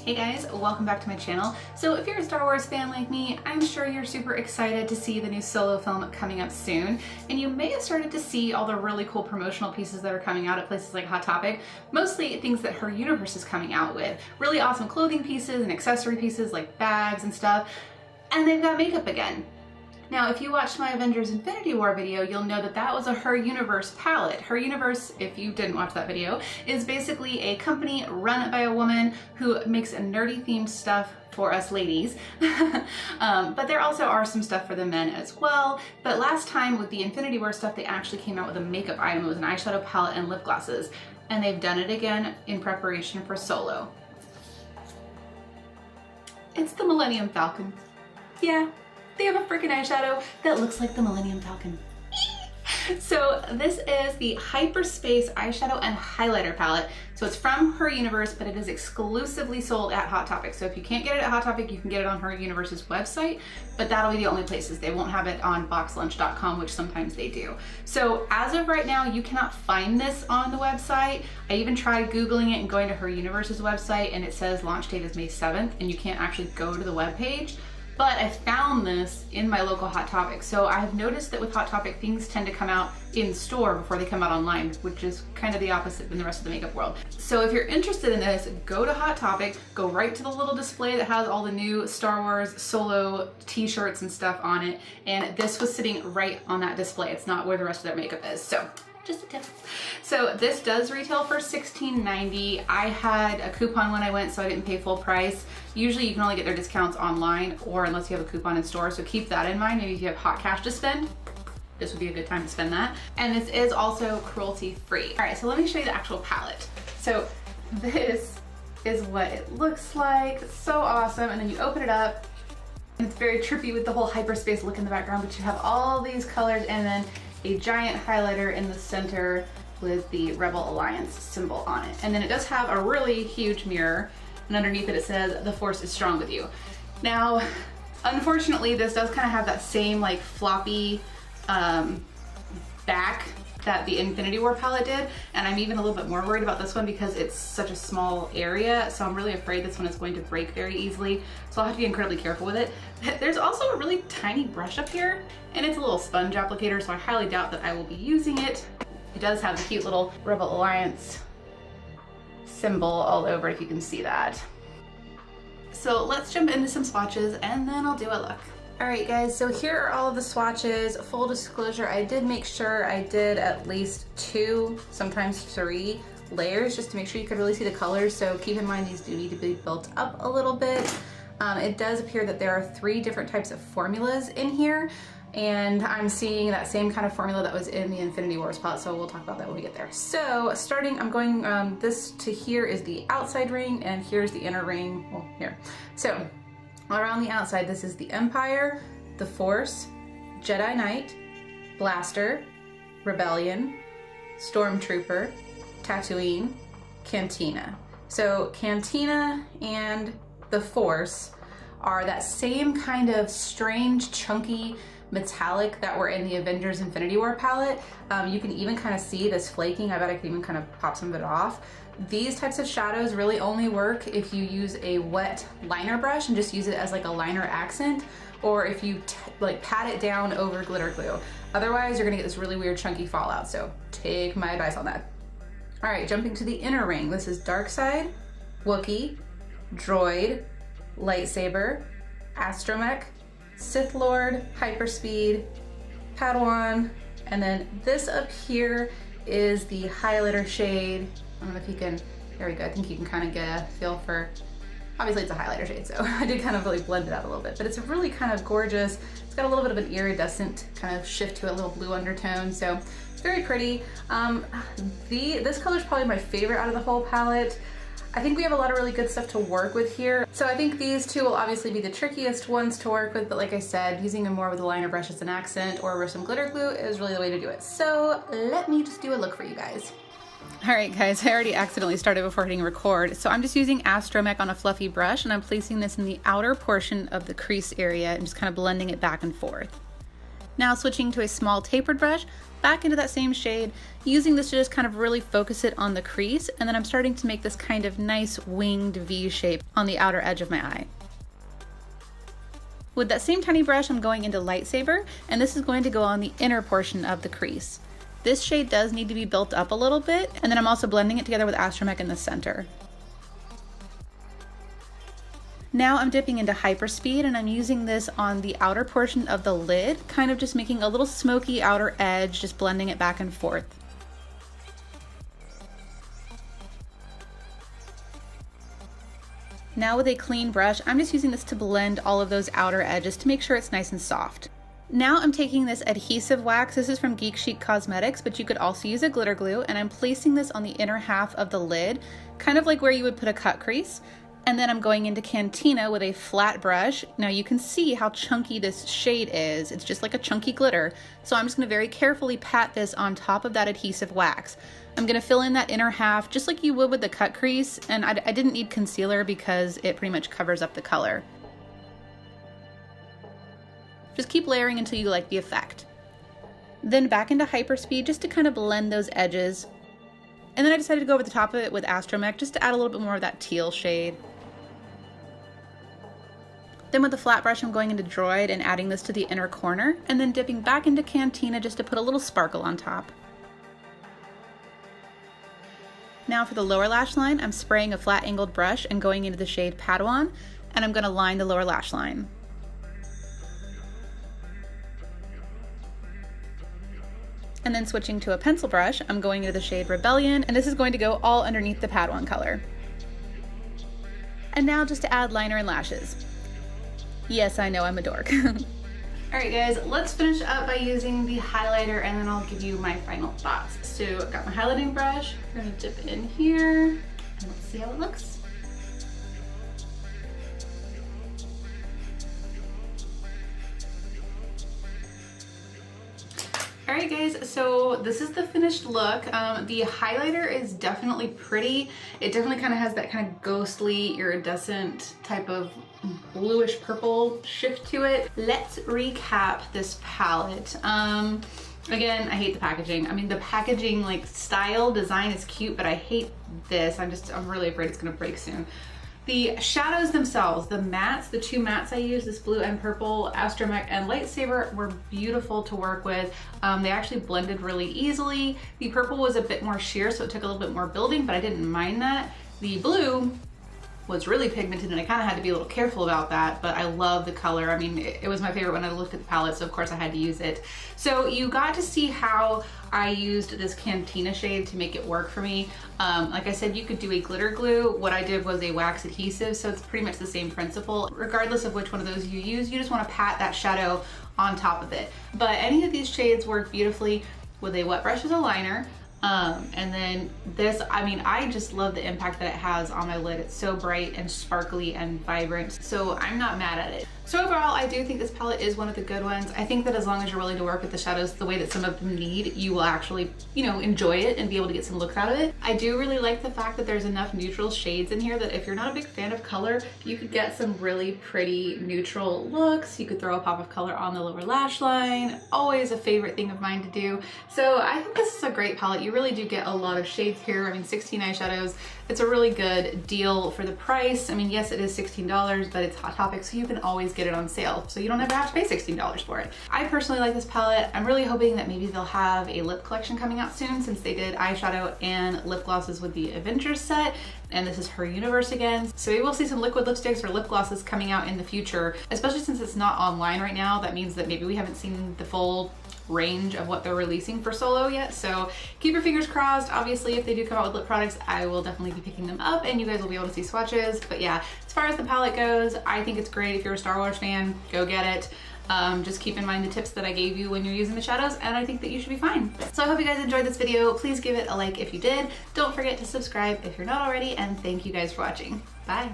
Hey guys, welcome back to my channel. So if you're a Star Wars fan like me, I'm sure you're super excited to see the new Solo film coming up soon. And you may have started to see all the really cool promotional pieces that are coming out at places like Hot Topic, mostly things that her universe is coming out with. Really awesome clothing pieces and accessory pieces like bags and stuff. And they've got makeup again. Now, if you watched my Avengers Infinity War video, you'll know that that was a Her Universe palette. Her Universe, if you didn't watch that video, is basically a company run by a woman who makes a nerdy themed stuff for us ladies. But there also are some stuff for the men as well. But last time with the Infinity War stuff, they actually came out with a makeup item. It was an eyeshadow palette and lip glosses. And they've done it again in preparation for Solo. It's the Millennium Falcon. Yeah. They have a freaking eyeshadow that looks like the Millennium Falcon. So this is the Hyperspace eyeshadow and highlighter palette. So it's from Her Universe, but it is exclusively sold at Hot Topic. So if you can't get it at Hot Topic, you can get it on Her Universe's website, but that'll be the only places. They won't have it on boxlunch.com, which sometimes they do. So as of right now, you cannot find this on the website. I even tried Googling it and going to Her Universe's website, and it says launch date is May 7th, and you can't actually go to the webpage. But I found this in my local Hot Topic. So I have noticed that with Hot Topic, things tend to come out in store before they come out online, which is kind of the opposite than the rest of the makeup world. So if you're interested in this, go to Hot Topic, go right to the little display that has all the new Star Wars Solo t-shirts and stuff on it. And this was sitting right on that display. It's not where the rest of their makeup is. So just a tip. So this does retail for $16.90. I had a coupon when I went, so I didn't pay full price. Usually you can only get their discounts online or unless you have a coupon in store, so keep that in mind. Maybe if you have hot cash to spend, this would be a good time to spend that. And this is also cruelty free. All right, so let me show you the actual palette. So this is what it looks like. It's so awesome. And then you open it up and it's very trippy with the whole hyperspace look in the background, but you have all these colors and then a giant highlighter in the center with the Rebel Alliance symbol on it. And then it does have a really huge mirror, and underneath it says, "The Force is strong with you." Now, unfortunately, this does kind of have that same like floppy back that the Infinity War palette did, and I'm even a little bit more worried about this one because it's such a small area, so I'm really afraid this one is going to break very easily, so I'll have to be incredibly careful with it. There's also a really tiny brush up here, and it's a little sponge applicator, so I highly doubt that I will be using it. It does have the cute little Rebel Alliance symbol all over, if you can see that. So let's jump into some swatches, and then I'll do a look. Alright guys, so here are all of the swatches. Full disclosure, I did make sure I did at least 2, sometimes 3 layers just to make sure you could really see the colors, so keep in mind these do need to be built up a little bit. It does appear that there are 3 different types of formulas in here, and I'm seeing that same kind of formula that was in the Infinity Wars palette, so we'll talk about that when we get there. So starting, I'm going, this to here is the outside ring, and here's the inner ring, well here. So around the outside, this is the Empire, the Force, Jedi Knight, Blaster, Rebellion, Stormtrooper, Tatooine, Cantina. So Cantina and the Force are that same kind of strange, chunky metallic that were in the Avengers Infinity War palette. You can even kind of see this flaking. I bet I can even kind of pop some of it off. These types of shadows really only work if you use a wet liner brush and just use it as like a liner accent, or if you like pat it down over glitter glue. Otherwise, you're gonna get this really weird chunky fallout, so take my advice on that. All right, jumping to the inner ring. This is Darkside, Wookiee, Droid, Lightsaber, Astromech, Sith Lord, Hyperspeed, Padawan, and then this up here is the highlighter shade. I don't know if you can, there we go, I think you can kind of get a feel for, obviously it's a highlighter shade, so I did kind of really blend it out a little bit, but it's really kind of gorgeous. It's got a little bit of an iridescent kind of shift to it, a little blue undertone, so it's very pretty. This color is probably my favorite out of the whole palette. I think we have a lot of really good stuff to work with here. So I think these two will obviously be the trickiest ones to work with, but like I said, using them more with a liner brush as an accent or with some glitter glue is really the way to do it. So let me just do a look for you guys. All right guys, I already accidentally started before hitting record. So I'm just using Astromech on a fluffy brush, and I'm placing this in the outer portion of the crease area and just kind of blending it back and forth. Now switching to a small tapered brush, back into that same shade, using this to just kind of really focus it on the crease, and then I'm starting to make this kind of nice winged V shape on the outer edge of my eye. With that same tiny brush, I'm going into Lightsaber, and this is going to go on the inner portion of the crease. This shade does need to be built up a little bit, and then I'm also blending it together with Astromech in the center. Now I'm dipping into Hyperspeed, and I'm using this on the outer portion of the lid, kind of just making a little smoky outer edge, just blending it back and forth. Now with a clean brush, I'm just using this to blend all of those outer edges to make sure it's nice and soft. Now I'm taking this adhesive wax, this is from Geek Chic Cosmetics, but you could also use a glitter glue, and I'm placing this on the inner half of the lid, kind of like where you would put a cut crease. And then I'm going into Cantina with a flat brush. Now you can see how chunky this shade is. It's just like a chunky glitter. So I'm just gonna very carefully pat this on top of that adhesive wax. I'm gonna fill in that inner half just like you would with the cut crease. And I didn't need concealer because it pretty much covers up the color. Just keep layering until you like the effect. Then back into Hyperspeed just to kind of blend those edges. And then I decided to go over the top of it with Astromech just to add a little bit more of that teal shade. Then with the flat brush, I'm going into Droid and adding this to the inner corner, and then dipping back into Cantina just to put a little sparkle on top. Now for the lower lash line, I'm spraying a flat angled brush and going into the shade Padawan, and I'm going to line the lower lash line. And then switching to a pencil brush, I'm going into the shade Rebellion, and this is going to go all underneath the Padawan color. And now just to add liner and lashes. Yes, I know, I'm a dork. Alright guys, let's finish up by using the highlighter, and then I'll give you my final thoughts. So I've got my highlighting brush, we're gonna dip in here, and let's see how it looks. Alright guys, so this is the finished look. The highlighter is definitely pretty. It definitely kind of has that kind of ghostly, iridescent type of bluish purple shift to it. Let's recap this palette. Again, I hate the packaging. I mean, the packaging like style design is cute, but I hate this. I'm really afraid it's gonna break soon. The shadows themselves, the mattes, the two mattes I used, this blue and purple, Astromech and Lightsaber, were beautiful to work with. They actually blended really easily. The purple was a bit more sheer, so it took a little bit more building, but I didn't mind that. The blue was really pigmented, and I kind of had to be a little careful about that, but I love the color. I mean, it was my favorite when I looked at the palette, so of course I had to use it. So you got to see how I used this Cantina shade to make it work for me. Like I said, you could do a glitter glue. What I did was a wax adhesive, so it's pretty much the same principle. Regardless of which one of those you use, you just want to pat that shadow on top of it. But any of these shades work beautifully with a wet brush as a liner. And then this, I mean, I just love the impact that it has on my lid. It's so bright and sparkly and vibrant, so I'm not mad at it. So overall, I do think this palette is one of the good ones. I think that as long as you're willing to work with the shadows the way that some of them need, you will actually, you know, enjoy it and be able to get some looks out of it. I do really like the fact that there's enough neutral shades in here that if you're not a big fan of color, you could get some really pretty neutral looks. You could throw a pop of color on the lower lash line. Always a favorite thing of mine to do. So I think this is a great palette. You really do get a lot of shades here. I mean, 16 eyeshadows. It's a really good deal for the price. I mean, yes, it is $16, but it's Hot Topic, so you can always get it on sale, so you don't ever have to pay $16 for it. I personally like this palette. I'm really hoping that maybe they'll have a lip collection coming out soon, since they did eyeshadow and lip glosses with the Avengers set, and this is her universe again. So we will see some liquid lipsticks or lip glosses coming out in the future, especially since it's not online right now. That means that maybe we haven't seen the full range of what they're releasing for Solo yet, so keep your fingers crossed. Obviously, if they do come out with lip products, I will definitely be picking them up, and you guys will be able to see swatches. But yeah, as far as the palette goes, I think it's great. If you're a Star Wars fan, go get it. Just keep in mind the tips that I gave you when you're using the shadows, and I think that you should be fine. So I hope you guys enjoyed this video. Please give it a like if you did. Don't forget to subscribe if you're not already, and thank you guys for watching. Bye.